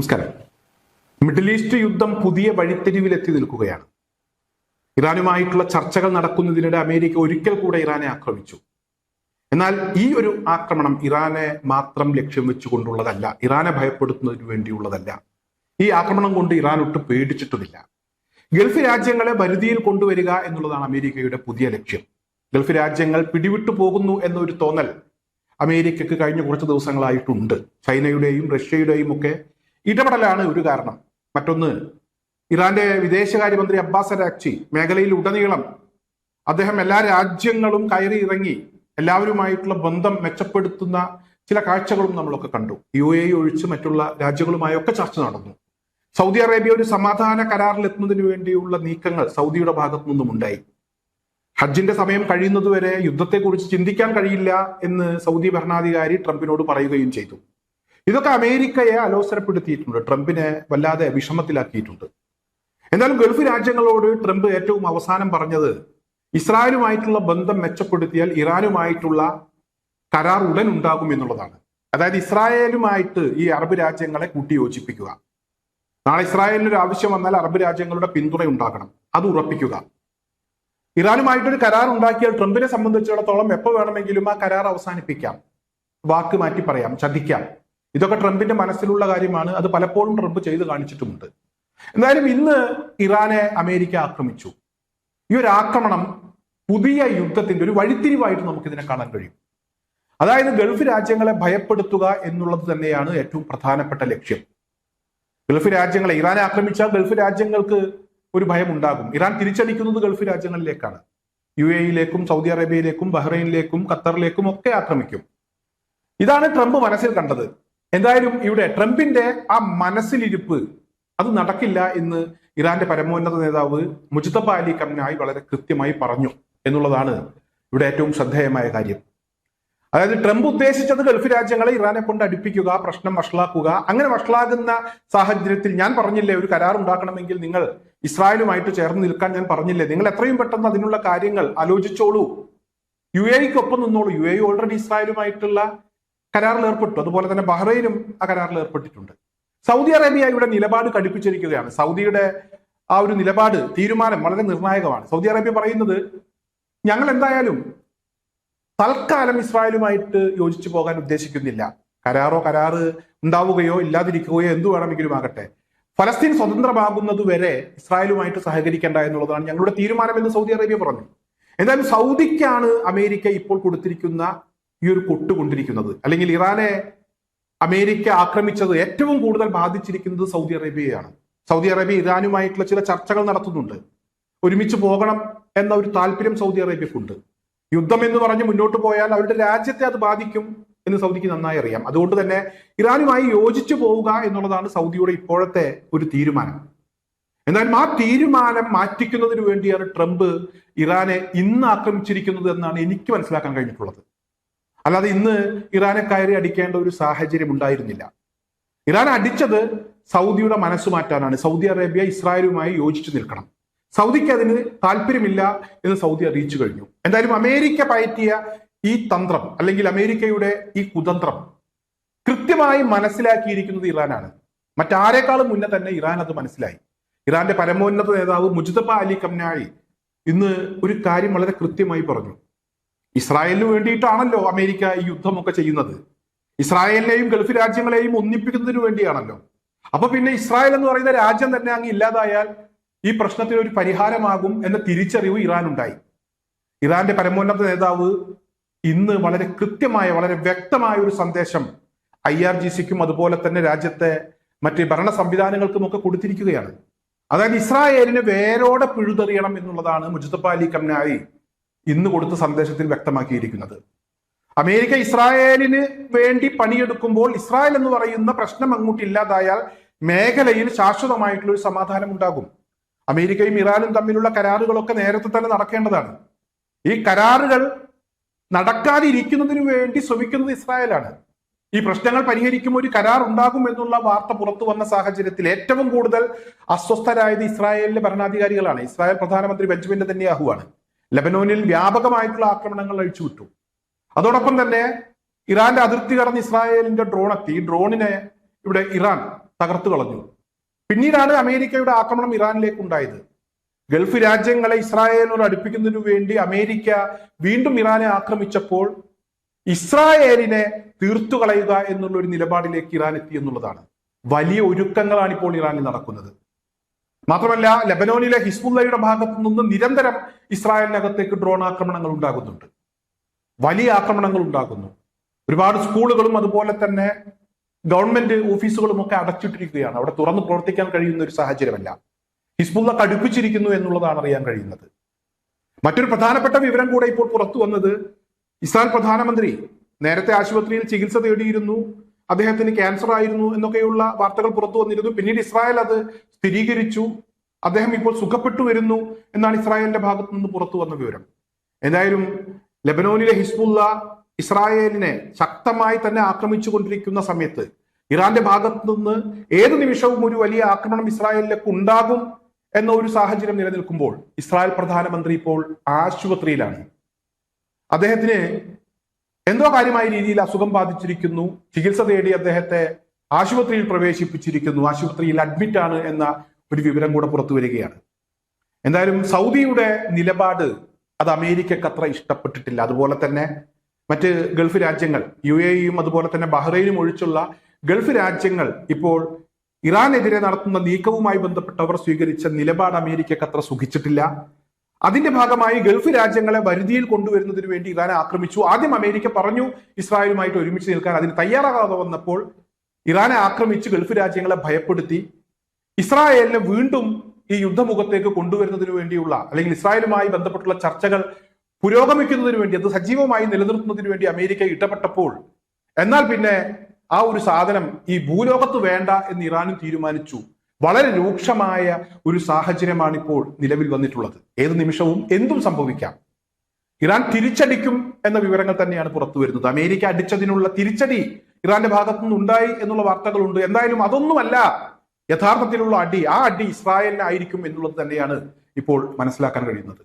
നമസ്കാരം. Middle east യുദ്ധം പുതിയ വഴിത്തിരിവിലെത്തി നിൽക്കുകയാണ്. ഇറാനുമായിട്ടുള്ള ചർച്ചകൾ നടക്കുന്നതിനിടെ അമേരിക്ക ഒരിക്കൽ കൂടെ ഇറാനെ ആക്രമിച്ചു. എന്നാൽ ഈ ഒരു ആക്രമണം ഇറാനെ മാത്രം ലക്ഷ്യം വെച്ചുകൊണ്ടുള്ളതല്ല, ഇറാനെ ഭയപ്പെടുത്തുന്നതിന് വേണ്ടിയുള്ളതല്ല. ഈ ആക്രമണം കൊണ്ട് ഇറാൻ ഒട്ടും പേടിച്ചിട്ടുമില്ല. ഗൾഫ് രാജ്യങ്ങളെ വരുതിയിൽ കൊണ്ടുവരിക എന്നുള്ളതാണ് അമേരിക്കയുടെ പുതിയ ലക്ഷ്യം. ഗൾഫ് രാജ്യങ്ങൾ പിടിവിട്ടു പോകുന്നു എന്നൊരു തോന്നൽ അമേരിക്കക്ക് കഴിഞ്ഞ കുറച്ച് ദിവസങ്ങളായിട്ടുണ്ട്. ചൈനയുടെയും റഷ്യയുടെയും ഒക്കെ ഇടപെടലാണ് ഒരു കാരണം. മറ്റൊന്ന്, ഇറാന്റെ വിദേശകാര്യമന്ത്രി അബ്ബാസ് അരാക്ചി മേഖലയിൽ ഉടനീളം അദ്ദേഹം എല്ലാ രാജ്യങ്ങളും കയറി ഇറങ്ങി എല്ലാവരുമായിട്ടുള്ള ബന്ധം മെച്ചപ്പെടുത്തുന്ന ചില കാഴ്ചകളും നമ്മളൊക്കെ കണ്ടു. UAE ഒഴിച്ച് മറ്റുള്ള രാജ്യങ്ങളുമായൊക്കെ ചർച്ച നടന്നു. സൗദി അറേബ്യ ഒരു സമാധാന കരാറിൽ എത്തുന്നതിന് വേണ്ടിയുള്ള നീക്കങ്ങൾ സൗദിയുടെ ഭാഗത്തു നിന്നും ഉണ്ടായി. ഹജ്ജിന്റെ സമയം കഴിയുന്നതുവരെ യുദ്ധത്തെക്കുറിച്ച് ചിന്തിക്കാൻ കഴിയില്ല എന്ന് സൗദി ഭരണാധികാരി ട്രംപിനോട് പറയുകയും ചെയ്തു. ഇതൊക്കെ അമേരിക്കയെ അലോസരപ്പെടുത്തിയിട്ടുണ്ട്, ട്രംപിനെ വല്ലാതെ വിഷമത്തിലാക്കിയിട്ടുണ്ട്. എന്നാലും ഗൾഫ് രാജ്യങ്ങളോട് ട്രംപ് ഏറ്റവും അവസാനം പറഞ്ഞത് ഇസ്രായേലുമായിട്ടുള്ള ബന്ധം മെച്ചപ്പെടുത്തിയാൽ ഇറാനുമായിട്ടുള്ള കരാർ ഉടൻ ഉണ്ടാകും എന്നുള്ളതാണ്. അതായത് ഇസ്രായേലുമായിട്ട് ഈ അറബ് രാജ്യങ്ങളെ കൂട്ടിയോജിപ്പിക്കുക. നാളെ ഇസ്രായേലിന് ഒരു ആവശ്യം വന്നാൽ അറബ് രാജ്യങ്ങളുടെ പിന്തുണ ഉണ്ടാകണം, അത് ഉറപ്പിക്കുക. ഇറാനുമായിട്ടൊരു കരാർ ഉണ്ടാക്കിയാൽ ട്രംപിനെ സംബന്ധിച്ചിടത്തോളം എപ്പോൾ വേണമെങ്കിലും ആ കരാർ അവസാനിപ്പിക്കാം, വാക്ക് മാറ്റി പറയാം, ചതിക്കാം. ഇതൊക്കെ ട്രംപിന്റെ മനസ്സിലുള്ള കാര്യമാണ്. അത് പലപ്പോഴും ട്രംപ് ചെയ്ത് കാണിച്ചിട്ടുമുണ്ട്. എന്തായാലും ഇന്ന് ഇറാനെ അമേരിക്ക ആക്രമിച്ചു. ഈ ഒരു ആക്രമണം പുതിയ യുദ്ധത്തിന്റെ ഒരു വഴിത്തിരിവായിട്ട് നമുക്കിതിനെ കാണാൻ കഴിയും. അതായത് ഗൾഫ് രാജ്യങ്ങളെ ഭയപ്പെടുത്തുക എന്നുള്ളത് തന്നെയാണ് ഏറ്റവും പ്രധാനപ്പെട്ട ലക്ഷ്യം. ഗൾഫ് രാജ്യങ്ങളെ ഇറാനെ ആക്രമിച്ചാൽ ഗൾഫ് രാജ്യങ്ങൾക്ക് ഒരു ഭയം ഉണ്ടാകും. ഇറാൻ തിരിച്ചടിക്കുന്നത് ഗൾഫ് രാജ്യങ്ങളിലേക്കാണ്. UAE-യിലേക്കും സൗദി അറേബ്യയിലേക്കും ബഹ്റൈനിലേക്കും ഖത്തറിലേക്കും ഒക്കെ ആക്രമിക്കും. ഇതാണ് ട്രംപ് മനസ്സിൽ കണ്ടത്. എന്തായാലും ഇവിടെ ട്രംപിന്റെ ആ മനസ്സിലിരിപ്പ് അത് നടക്കില്ല എന്ന് ഇറാന്റെ പരമോന്നത നേതാവ് മുജ്തബ അലി ഖംനായി വളരെ കൃത്യമായി പറഞ്ഞു എന്നുള്ളതാണ് ഇവിടെ ഏറ്റവും ശ്രദ്ധേയമായ കാര്യം. അതായത് ട്രംപ് ഉദ്ദേശിച്ചത് ഗൾഫ് രാജ്യങ്ങളെ ഇറാനെ കൊണ്ട് അടുപ്പിക്കുക, പ്രശ്നം വഷളാക്കുക. അങ്ങനെ വഷളാകുന്ന സാഹചര്യത്തിൽ ഞാൻ പറഞ്ഞില്ലേ, ഒരു കരാർ ഉണ്ടാക്കണമെങ്കിൽ നിങ്ങൾ ഇസ്രായേലുമായിട്ട് ചേർന്ന് നിൽക്കാൻ ഞാൻ പറഞ്ഞില്ലേ, നിങ്ങൾ എത്രയും പെട്ടെന്ന് അതിനുള്ള കാര്യങ്ങൾ ആലോചിച്ചോളൂ, UAE-ക്കൊപ്പം നിന്നോളൂ. UAE ഓൾറെഡി ഇസ്രായേലുമായിട്ടുള്ള കരാറിൽ ഏർപ്പെട്ടു. അതുപോലെ തന്നെ ബഹ്റൈനും ആ കരാറിൽ ഏർപ്പെട്ടിട്ടുണ്ട്. സൗദി അറേബ്യ ഇവിടെ നിലപാട് കടുപ്പിച്ചിരിക്കുകയാണ്. സൗദിയുടെ ആ ഒരു നിലപാട്, തീരുമാനം വളരെ നിർണായകമാണ്. സൗദി അറേബ്യ പറയുന്നത്, ഞങ്ങൾ എന്തായാലും തൽക്കാലം ഇസ്രായേലുമായിട്ട് യോജിച്ചു പോകാൻ ഉദ്ദേശിക്കുന്നില്ല. കരാറ് ഉണ്ടാവുകയോ ഇല്ലാതിരിക്കുകയോ എന്തു വേണമെങ്കിലും ആകട്ടെ, ഫലസ്തീൻ സ്വതന്ത്രമാകുന്നത് വരെ ഇസ്രായേലുമായിട്ട് സഹകരിക്കേണ്ട എന്നുള്ളതാണ് ഞങ്ങളുടെ തീരുമാനം എന്ന് സൗദി അറേബ്യ പറഞ്ഞു. എന്തായാലും സൗദിക്കാണ് അമേരിക്ക ഇപ്പോൾ കൊടുത്തിരിക്കുന്ന ഈ ഒരു കൊണ്ടുകൊണ്ടിരിക്കുന്നത്. അല്ലെങ്കിൽ ഇറാനെ അമേരിക്ക ആക്രമിച്ചത് ഏറ്റവും കൂടുതൽ ബാധിച്ചിരിക്കുന്നത് സൗദി അറേബ്യയാണ്. സൗദി അറേബ്യ ഇറാനുമായിട്ടുള്ള ചില ചർച്ചകൾ നടത്തുന്നുണ്ട്. ഒരുമിച്ച് പോകണം എന്ന ഒരു താല്പര്യം സൗദി അറേബ്യക്കുണ്ട്. യുദ്ധം എന്ന് പറഞ്ഞ് മുന്നോട്ട് പോയാൽ അവരുടെ രാജ്യത്തെ അത് ബാധിക്കും എന്ന് സൗദിക്ക് നന്നായി അറിയാം. അതുകൊണ്ട് തന്നെ ഇറാനുമായി യോജിച്ചു പോവുക എന്നുള്ളതാണ് സൗദിയുടെ ഇപ്പോഴത്തെ ഒരു തീരുമാനം. എന്നാലും ആ തീരുമാനം മാറ്റിക്കുന്നതിന് വേണ്ടിയാണ് ട്രംപ് ഇറാനെ ഇന്ന് ആക്രമിച്ചിരിക്കുന്നത് എന്നാണ് എനിക്ക് മനസ്സിലാക്കാൻ കഴിഞ്ഞിട്ടുള്ളത്. അല്ലാതെ ഇന്ന് ഇറാനെ കയറി അടിക്കേണ്ട ഒരു സാഹചര്യം ഉണ്ടായിരുന്നില്ല. ഇറാൻ അടിച്ചത് സൗദിയുടെ മനസ്സ് മാറ്റാനാണ്. സൗദി അറേബ്യ ഇസ്രായേലുമായി യോജിച്ചു നിൽക്കണം, സൗദിക്ക് അതിന് താല്പര്യമില്ല എന്ന് സൗദി അറിയിച്ചു കഴിഞ്ഞു. എന്തായാലും അമേരിക്ക പയറ്റിയ ഈ തന്ത്രം, അല്ലെങ്കിൽ അമേരിക്കയുടെ ഈ കുതന്ത്രം കൃത്യമായി മനസ്സിലാക്കിയിരിക്കുന്നത് ഇറാനാണ്. മറ്റാരെക്കാളും മുന്നേ തന്നെ ഇറാൻ അത് മനസ്സിലായി. ഇറാന്റെ പരമോന്നത നേതാവ് മുജ്തബ അലി ഖംനായി ഇന്ന് ഒരു കാര്യം വളരെ കൃത്യമായി പറഞ്ഞു. ഇസ്രായേലിന് വേണ്ടിയിട്ടാണല്ലോ അമേരിക്ക ഈ യുദ്ധമൊക്കെ ചെയ്യുന്നത്. ഇസ്രായേലിനെയും ഗൾഫ് രാജ്യങ്ങളെയും ഒന്നിപ്പിക്കുന്നതിന് വേണ്ടിയാണല്ലോ. അപ്പൊ പിന്നെ ഇസ്രായേൽ എന്ന് പറയുന്ന രാജ്യം തന്നെ അങ്ങ് ഇല്ലാതായാൽ ഈ പ്രശ്നത്തിന് ഒരു പരിഹാരമാകും എന്ന തിരിച്ചറിവ് ഇറാനുണ്ടായി. ഇറാന്റെ പരമോന്നത നേതാവ് ഇന്ന് വളരെ കൃത്യമായ, വളരെ വ്യക്തമായ ഒരു സന്ദേശം IRGCക്കും അതുപോലെ തന്നെ രാജ്യത്തെ മറ്റ് ഭരണ സംവിധാനങ്ങൾക്കും ഒക്കെ കൊടുത്തിരിക്കുകയാണ്. അതായത് ഇസ്രായേലിനെ വേരോടെ പിഴുതെറിയണം എന്നുള്ളതാണ് മുജ്തബ അലി ഖംനായി ഇന്ന് കൊടുത്ത സന്ദേശത്തിൽ വ്യക്തമാക്കിയിരിക്കുന്നത്. അമേരിക്ക ഇസ്രായേലിന് വേണ്ടി പണിയെടുക്കുമ്പോൾ ഇസ്രായേൽ എന്ന് പറയുന്ന പ്രശ്നം അങ്ങോട്ട് ഇല്ലാതായാൽ മേഖലയിൽ ശാശ്വതമായിട്ടുള്ള ഒരു സമാധാനം ഉണ്ടാകും. അമേരിക്കയും ഇറാനും തമ്മിലുള്ള കരാറുകളൊക്കെ നേരത്തെ തന്നെ നടക്കേണ്ടതാണ്. ഈ കരാറുകൾ നടക്കാതിരിക്കുന്നതിന് വേണ്ടി ശ്രമിക്കുന്നത് ഇസ്രായേലാണ്. ഈ പ്രശ്നങ്ങൾ പരിഹരിക്കുമ്പോൾ ഒരു കരാർ ഉണ്ടാകും എന്നുള്ള വാർത്ത പുറത്തു വന്ന സാഹചര്യത്തിൽ ഏറ്റവും കൂടുതൽ അസ്വസ്ഥരായത് ഇസ്രായേലിലെ ഭരണാധികാരികളാണ്. ഇസ്രായേൽ പ്രധാനമന്ത്രി ബെഞ്ചമിൻ നെതന്യാഹുവാണ്. ലെബനോനിൽ വ്യാപകമായിട്ടുള്ള ആക്രമണങ്ങൾ അഴിച്ചുവിട്ടു. അതോടൊപ്പം തന്നെ ഇറാന്റെ അതിർത്തി കടന്ന് ഇസ്രായേലിന്റെ ഡ്രോൺ എത്തി. ഈ ഡ്രോണിനെ ഇവിടെ ഇറാൻ തകർത്തു കളഞ്ഞു. പിന്നീടാണ് അമേരിക്കയുടെ ആക്രമണം ഇറാനിലേക്ക് ഉണ്ടായത്. ഗൾഫ് രാജ്യങ്ങളെ ഇസ്രായേലിനോട് അടുപ്പിക്കുന്നതിനു വേണ്ടി അമേരിക്ക വീണ്ടും ഇറാനെ ആക്രമിച്ചപ്പോൾ ഇസ്രായേലിനെ തീർത്തു കളയുക എന്നുള്ള ഒരു നിലപാടിലേക്ക് ഇറാൻ എത്തി എന്നുള്ളതാണ്. വലിയ ഒരുക്കങ്ങളാണ് ഇപ്പോൾ ഇറാനിൽ നടക്കുന്നത്. മാത്രമല്ല, ലെബനോനിലെ ഹിസ്ബുള്ളയുടെ ഭാഗത്തു നിന്ന് നിരന്തരം ഇസ്രായേലിനകത്തേക്ക് ഡ്രോൺ ആക്രമണങ്ങൾ ഉണ്ടാകുന്നുണ്ട്, വലിയ ആക്രമണങ്ങൾ ഉണ്ടാകുന്നു. ഒരുപാട് സ്കൂളുകളും അതുപോലെ തന്നെ ഗവൺമെന്റ് ഓഫീസുകളും ഒക്കെ അടച്ചിട്ടിരിക്കുകയാണ്. അവിടെ തുറന്ന് പ്രവർത്തിക്കാൻ കഴിയുന്ന ഒരു സാഹചര്യമല്ല. ഹിസ്ബുള്ള കടുപ്പിച്ചിരിക്കുന്നു എന്നുള്ളതാണ് അറിയാൻ കഴിയുന്നത്. മറ്റൊരു പ്രധാനപ്പെട്ട വിവരം കൂടെ ഇപ്പോൾ പുറത്തു വന്നത്, ഇസ്രായേൽ പ്രധാനമന്ത്രി നേരത്തെ ആശുപത്രിയിൽ ചികിത്സ തേടിയിരുന്നു, അദ്ദേഹത്തിന് ക്യാൻസർ ആയിരുന്നു എന്നൊക്കെയുള്ള വാർത്തകൾ പുറത്തു വന്നിരുന്നു. പിന്നീട് ഇസ്രായേൽ അത് സ്ഥിരീകരിച്ചു. അദ്ദേഹം ഇപ്പോൾ സുഖപ്പെട്ടു വരുന്നു എന്നാണ് ഇസ്രായേലിന്റെ ഭാഗത്തു നിന്ന് പുറത്തു വന്ന വിവരം. എന്തായാലും ലെബനോനിലെ ഹിസ്ബുള്ള ഇസ്രായേലിനെ ശക്തമായി തന്നെ ആക്രമിച്ചു കൊണ്ടിരിക്കുന്ന സമയത്ത് ഇറാന്റെ ഭാഗത്തു നിന്ന് ഏത് നിമിഷവും ഒരു വലിയ ആക്രമണം ഇസ്രായേലിലേക്ക് ഉണ്ടാകും എന്ന ഒരു സാഹചര്യം നിലനിൽക്കുമ്പോൾ ഇസ്രായേൽ പ്രധാനമന്ത്രി ഇപ്പോൾ ആശുപത്രിയിലാണ്. അദ്ദേഹത്തിന് എന്തോ കാര്യമായ രീതിയിൽ അസുഖം ബാധിച്ചിരിക്കുന്നു. ചികിത്സ തേടി അദ്ദേഹത്തെ ആശുപത്രിയിൽ പ്രവേശിപ്പിച്ചിരിക്കുന്നു. ആശുപത്രിയിൽ അഡ്മിറ്റ് ആണ് എന്ന ഒരു വിവരം കൂടെ പുറത്തു വരികയാണ്. എന്തായാലും സൗദിയുടെ നിലപാട് അത് അമേരിക്കക്ക് അത്ര ഇഷ്ടപ്പെട്ടിട്ടില്ല. അതുപോലെ തന്നെ മറ്റ് ഗൾഫ് രാജ്യങ്ങൾ, UAE-യും അതുപോലെ തന്നെ ബഹ്റൈനും ഒഴിച്ചുള്ള ഗൾഫ് രാജ്യങ്ങൾ ഇപ്പോൾ ഇറാനെതിരെ നടത്തുന്ന നീക്കവുമായി ബന്ധപ്പെട്ടവർ സ്വീകരിച്ച നിലപാട് അമേരിക്കക്ക് അത്ര സുഖിച്ചിട്ടില്ല. അതിന്റെ ഭാഗമായി ഗൾഫ് രാജ്യങ്ങളെ വരുതിയിൽ കൊണ്ടുവരുന്നതിന് വേണ്ടി ഇറാനെ ആക്രമിച്ചു. ആദ്യം അമേരിക്ക പറഞ്ഞു ഇസ്രായേലുമായിട്ട് ഒരുമിച്ച് നിൽക്കാൻ, അതിന് തയ്യാറാകാതെ വന്നപ്പോൾ ഇറാനെ ആക്രമിച്ച് ഗൾഫ് രാജ്യങ്ങളെ ഭയപ്പെടുത്തി ഇസ്രായേലിനെ വീണ്ടും ഈ യുദ്ധമുഖത്തേക്ക് കൊണ്ടുവരുന്നതിന് വേണ്ടിയുള്ള, അല്ലെങ്കിൽ ഇസ്രായേലുമായി ബന്ധപ്പെട്ടുള്ള ചർച്ചകൾ പുരോഗമിക്കുന്നതിന് വേണ്ടി, അത് സജീവമായി നിലനിർത്തുന്നതിന് വേണ്ടി അമേരിക്ക ഇടപെട്ടപ്പോൾ എന്നാൽ പിന്നെ ആ ഒരു സാധനം ഈ ഭൂലോകത്ത് വേണ്ട എന്ന് ഇറാനും തീരുമാനിച്ചു. വളരെ രൂക്ഷമായ ഒരു സാഹചര്യമാണ് ഇപ്പോൾ നിലവിൽ വന്നിട്ടുള്ളത്. ഏത് നിമിഷവും എന്തും സംഭവിക്കാം. ഇറാൻ തിരിച്ചടിക്കും എന്ന വിവരങ്ങൾ തന്നെയാണ് പുറത്തു വരുന്നത്. അമേരിക്ക അടിച്ചതിനുള്ള തിരിച്ചടി ഇറാന്റെ ഭാഗത്തു നിന്നുണ്ടായി എന്നുള്ള വാർത്തകളുണ്ട്. എന്തായാലും അതൊന്നുമല്ല യഥാർത്ഥത്തിലുള്ള അടി. ആ അടി ഇസ്രായേലിനായിരിക്കും എന്നുള്ളത് തന്നെയാണ് ഇപ്പോൾ മനസ്സിലാക്കാൻ കഴിയുന്നത്.